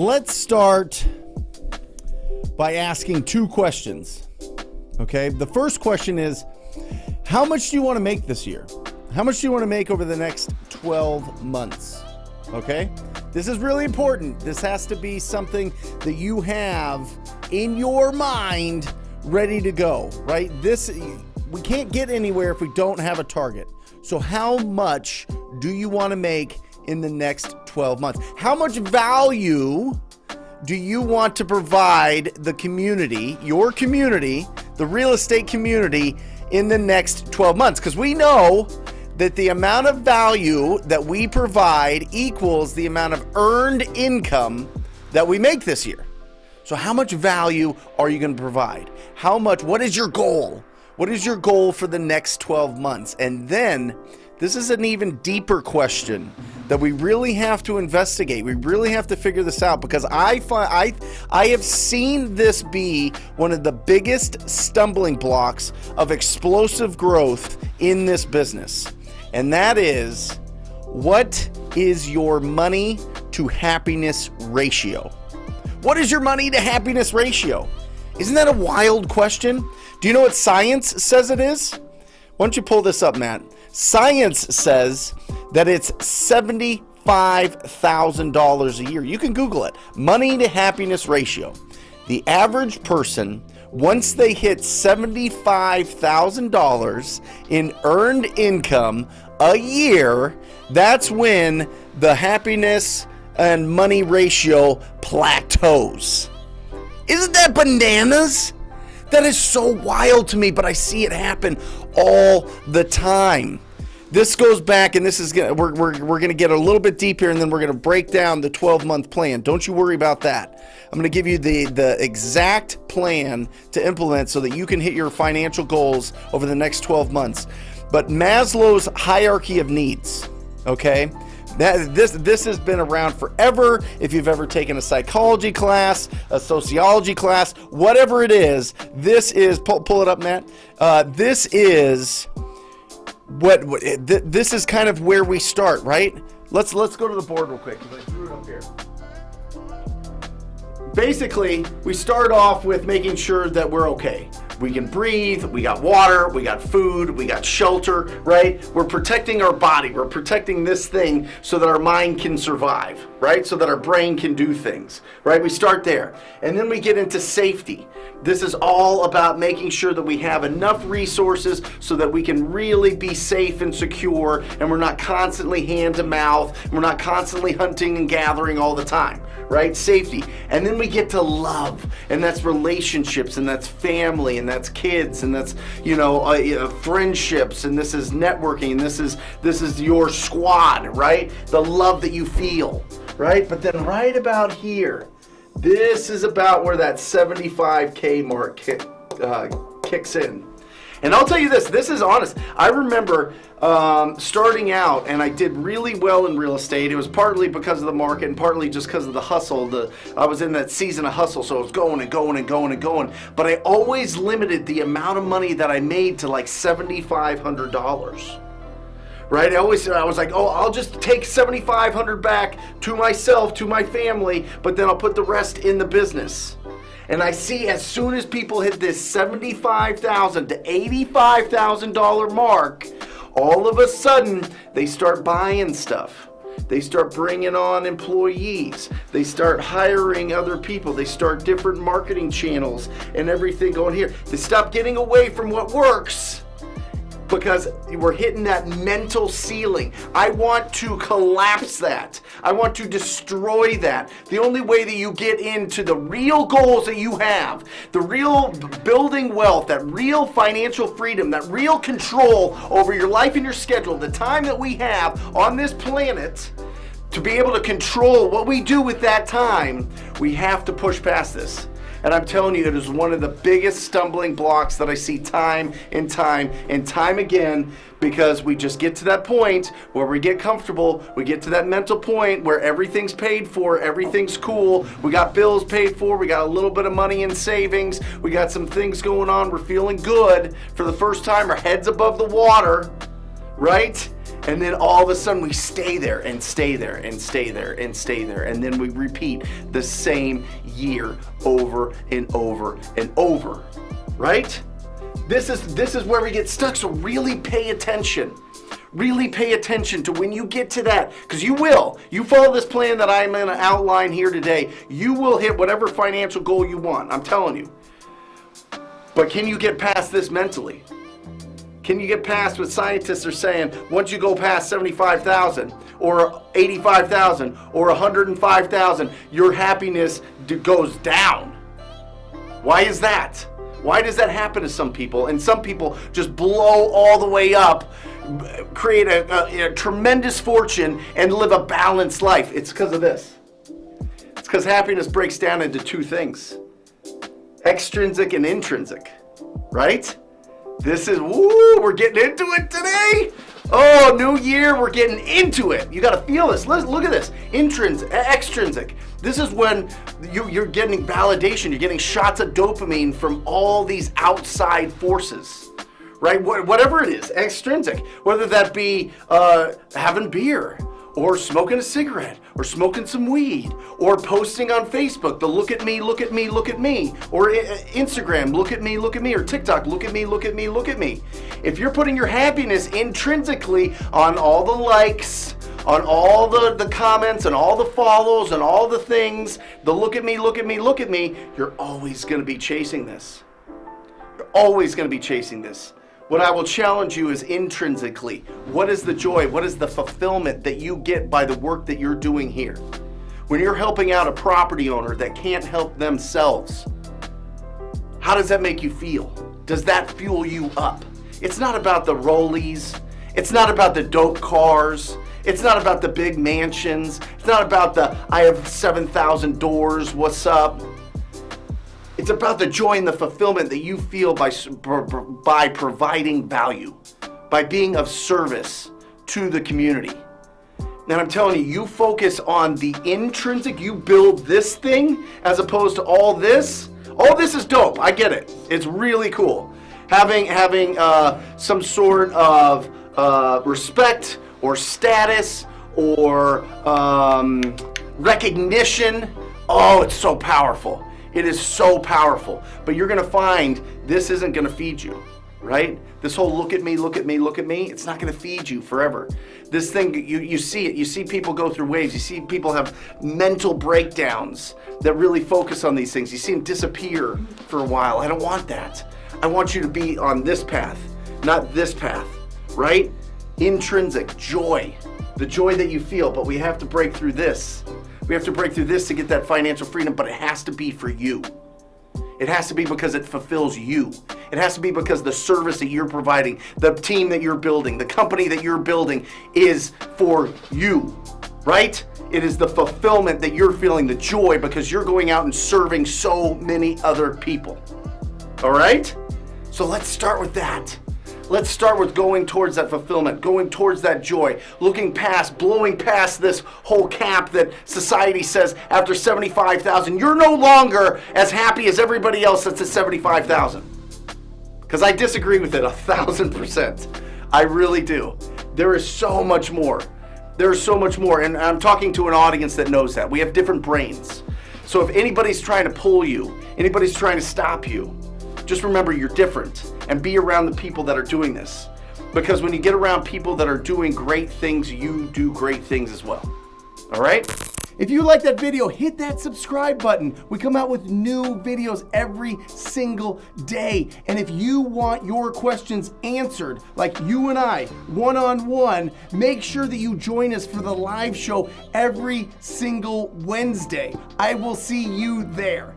Let's start by asking two questions. Okay, the first question is, how much do you want to make this year? How much do you want to make over the next 12 months? Okay, this is really important. This has to be something that you have in your mind ready to go, right? We can't get anywhere if we don't have a target. So how much do you want to make in the next 12 months? How much value do you want to provide the community, your community, the real estate community, in the next 12 months? Because we know that the amount of value that we provide equals the amount of earned income that we make this year. So how much value are you going to provide? What is your goal? What is your goal for the next 12 months? And then this is an even deeper question that we really have to investigate. We really have to figure this out, because I have seen this be one of the biggest stumbling blocks of explosive growth in this business. And that is, what is your money to happiness ratio? What is your money to happiness ratio? Isn't that a wild question? Do you know what science says it is? Why don't you pull this up, Matt? Science says that it's $75,000 a year. You can Google it. Money to happiness ratio. The average person, once they hit $75,000 in earned income a year, that's when the happiness and money ratio plateaus. Isn't that bananas? That is so wild to me, but I see it happen all the time. This goes back, and we're gonna get a little bit deep here, and then we're gonna break down the 12-month plan. Don't you worry about that. I'm gonna give you the exact plan to implement so that you can hit your financial goals over the next 12 months. But Maslow's hierarchy of needs, okay? This has been around forever. If you've ever taken a psychology class, a sociology class, whatever it is, this is, pull it up, Matt. This is this is kind of where we start, right? Let's go to the board real quick, because I threw it up here. Basically, we start off with making sure that we're okay. We can breathe, we got water, we got food, we got shelter, right? We're protecting our body, we're protecting this thing so that our mind can survive, right? So that our brain can do things, right? We start there. And then we get into safety. This is all about making sure that we have enough resources so that we can really be safe and secure, and we're not constantly hand to mouth, and we're not constantly hunting and gathering all the time, right? Safety. And then we get to love, and that's relationships, and that's family, and that's kids, and that's friendships, and this is networking, and this is your squad, right? The love that you feel, right? But then right about here, this is about where that 75K mark kicks in. And I'll tell you this is honest. I remember starting out, and I did really well in real estate. It was partly because of the market and partly just because of the hustle. I was in that season of hustle, so it was going and going and going and going. But I always limited the amount of money that I made to like $7,500. Right? I was like, I'll just take $7,500 back to myself, to my family, but then I'll put the rest in the business. And I see as soon as people hit this $75,000 to $85,000 mark, all of a sudden they start buying stuff. They start bringing on employees. They start hiring other people. They start different marketing channels and everything going here. They stop getting away from what works, because we're hitting that mental ceiling. I want to collapse that. I want to destroy that. The only way that you get into the real goals that you have, the real building wealth, that real financial freedom, that real control over your life and your schedule, the time that we have on this planet to be able to control what we do with that time, we have to push past this. And I'm telling you, it is one of the biggest stumbling blocks that I see time and time and time again, because we just get to that point where we get comfortable. We get to that mental point where everything's paid for, everything's cool. We got bills paid for. We got a little bit of money in savings. We got some things going on. We're feeling good for the first time. Our head's above the water, right? And then all of a sudden we stay there and stay there and stay there and stay there. And then we repeat the same year over and over and over, right? This is where we get stuck. So really pay attention. Really pay attention to when you get to that, because you will. You follow this plan that I'm going to outline here today, you will hit whatever financial goal you want. I'm telling you. But can you get past this mentally? Can you get past what scientists are saying? Once you go past 75,000 or 85,000 or 105,000, your happiness goes down. Why is that? Why does that happen to some people? And some people just blow all the way up, create a tremendous fortune, and live a balanced life. It's because of this. It's because happiness breaks down into two things: extrinsic and intrinsic, right? This is, we're getting into it today. Oh, new year, we're getting into it. You got to feel this. Look at this. Intrinsic, extrinsic. This is when you're getting validation. You're getting shots of dopamine from all these outside forces, right? Whatever it is, extrinsic. Whether that be having beer, or smoking a cigarette, or smoking some weed, or posting on Facebook, the look at me, look at me, look at me, or Instagram, look at me, or TikTok, look at me, look at me, look at me. If you're putting your happiness intrinsically on all the likes, on all the comments, and all the follows, and all the things, the look at me, look at me, look at me, you're always gonna be chasing this. You're always gonna be chasing this. What I will challenge you is intrinsically. What is the joy? What is the fulfillment that you get by the work that you're doing here? When you're helping out a property owner that can't help themselves, how does that make you feel? Does that fuel you up? It's not about the rollies. It's not about the dope cars. It's not about the big mansions. It's not about the, I have 7,000 doors, what's up? It's about the joy and the fulfillment that you feel by providing value, by being of service to the community. And I'm telling you, you focus on the intrinsic, you build this thing as opposed to all this. All this is dope, I get it. It's really cool. Having some sort of respect or status or recognition, oh, it's so powerful. It is so powerful. But you're going to find this isn't going to feed you, right? This whole look at me, look at me, look at me, it's not going to feed you forever. This thing, you see it. You see people go through waves. You see people have mental breakdowns that really focus on these things. You see them disappear for a while. I don't want that. I want you to be on this path, not this path, right? Intrinsic joy, the joy that you feel, but we have to break through this. We have to break through this to get that financial freedom, but it has to be for you. It has to be because it fulfills you. It has to be because the service that you're providing, the team that you're building, the company that you're building is for you, right? It is the fulfillment that you're feeling, the joy, because you're going out and serving so many other people. All right? So let's start with that. Let's start with going towards that fulfillment, going towards that joy, looking past, blowing past this whole cap that society says after 75,000, you're no longer as happy as everybody else that's at 75,000. Because I disagree with it 1,000%. I really do. There is so much more. There's so much more. And I'm talking to an audience that knows that. We have different brains. So if anybody's trying to pull you, anybody's trying to stop you, just remember you're different and be around the people that are doing this. Because when you get around people that are doing great things, you do great things as well. All right? If you like that video, hit that subscribe button. We come out with new videos every single day. And if you want your questions answered, like you and I, one-on-one, make sure that you join us for the live show every single Wednesday. I will see you there.